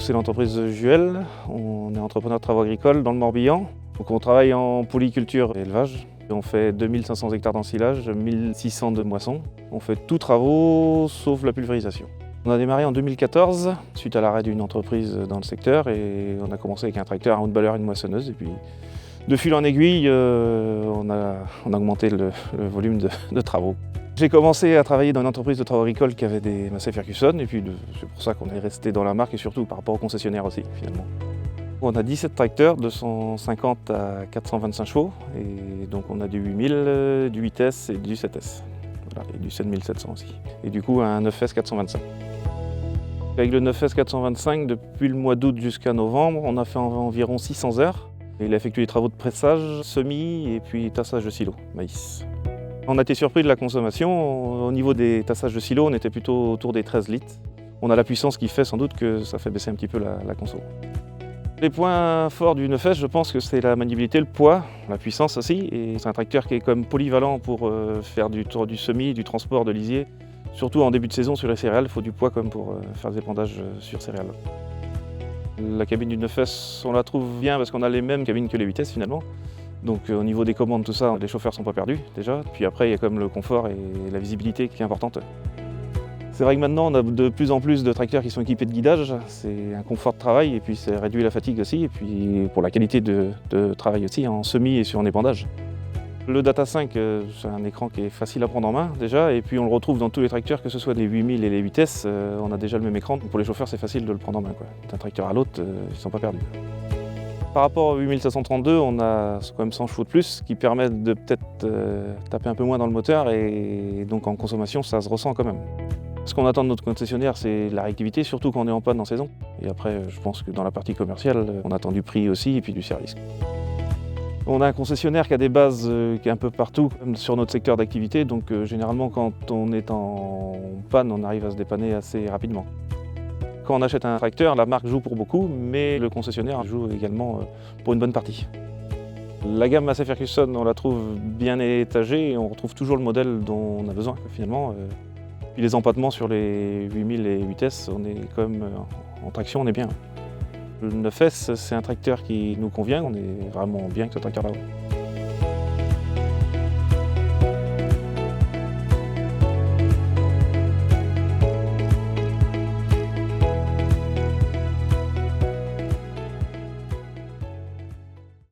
c'est l'entreprise Juel. On est entrepreneur de travaux agricoles dans le Morbihan. Donc on travaille en polyculture et élevage. On fait 2500 hectares d'ensilage, 1600 de moissons. On fait tous travaux sauf la pulvérisation. On a démarré en 2014 suite à l'arrêt d'une entreprise dans le secteur et on a commencé avec un tracteur, un haute baleur et une moissonneuse. Et puis de fil en aiguille, on a augmenté le volume de travaux. J'ai commencé à travailler dans une entreprise de travaux agricoles qui avait des Massey Ferguson et puis c'est pour ça qu'on est resté dans la marque et surtout par rapport aux concessionnaires aussi finalement. On a 17 tracteurs de 150 à 425 chevaux et donc on a du 8000, du 8S et du 7S. Voilà, et du 7700 aussi. Et du coup un 9S 425. Avec le 9S 425, depuis le mois d'août jusqu'à novembre, on a fait environ 600 heures. Il a effectué les travaux de pressage, semis et puis tassage de silo, maïs. On a été surpris de la consommation. Au niveau des tassages de silo, on était plutôt autour des 13 litres. On a la puissance qui fait sans doute que ça fait baisser un petit peu la conso. Les points forts du 9S, je pense que c'est la maniabilité, le poids, la puissance aussi. Et c'est un tracteur qui est comme polyvalent pour faire du semis, du transport de lisier. Surtout en début de saison sur les céréales, il faut du poids comme pour faire des épandages sur céréales. La cabine du 9S, on la trouve bien parce qu'on a les mêmes cabines que les 8S finalement. Donc au niveau des commandes, tout ça, les chauffeurs ne sont pas perdus déjà. Puis après, il y a comme le confort et la visibilité qui est importante. C'est vrai que maintenant, on a de plus en plus de tracteurs qui sont équipés de guidage. C'est un confort de travail et puis ça réduit la fatigue aussi. Et puis pour la qualité de travail aussi, en semis et sur en épandage. Le Data 5, c'est un écran qui est facile à prendre en main déjà. Et puis on le retrouve dans tous les tracteurs, que ce soit les 8000 et les 8S. On a déjà le même écran. Donc pour les chauffeurs, c'est facile de le prendre en main, quoi. D'un tracteur à l'autre, ils ne sont pas perdus. Par rapport au 8532, on a quand même 100 chevaux de plus qui permettent de peut-être taper un peu moins dans le moteur et donc en consommation, ça se ressent quand même. Ce qu'on attend de notre concessionnaire, c'est la réactivité, surtout quand on est en panne en saison. Et après, je pense que dans la partie commerciale, on attend du prix aussi et puis du service. On a un concessionnaire qui a des bases qui est un peu partout sur notre secteur d'activité, donc généralement quand on est en panne, on arrive à se dépanner assez rapidement. Quand on achète un tracteur, la marque joue pour beaucoup, mais le concessionnaire joue également pour une bonne partie. La gamme Massey Ferguson, on la trouve bien étagée et on retrouve toujours le modèle dont on a besoin finalement. Puis les empattements sur les 8000 et 8S, on est quand même en traction, on est bien. Le 9S, c'est un tracteur qui nous convient, on est vraiment bien avec ce tracteur-là.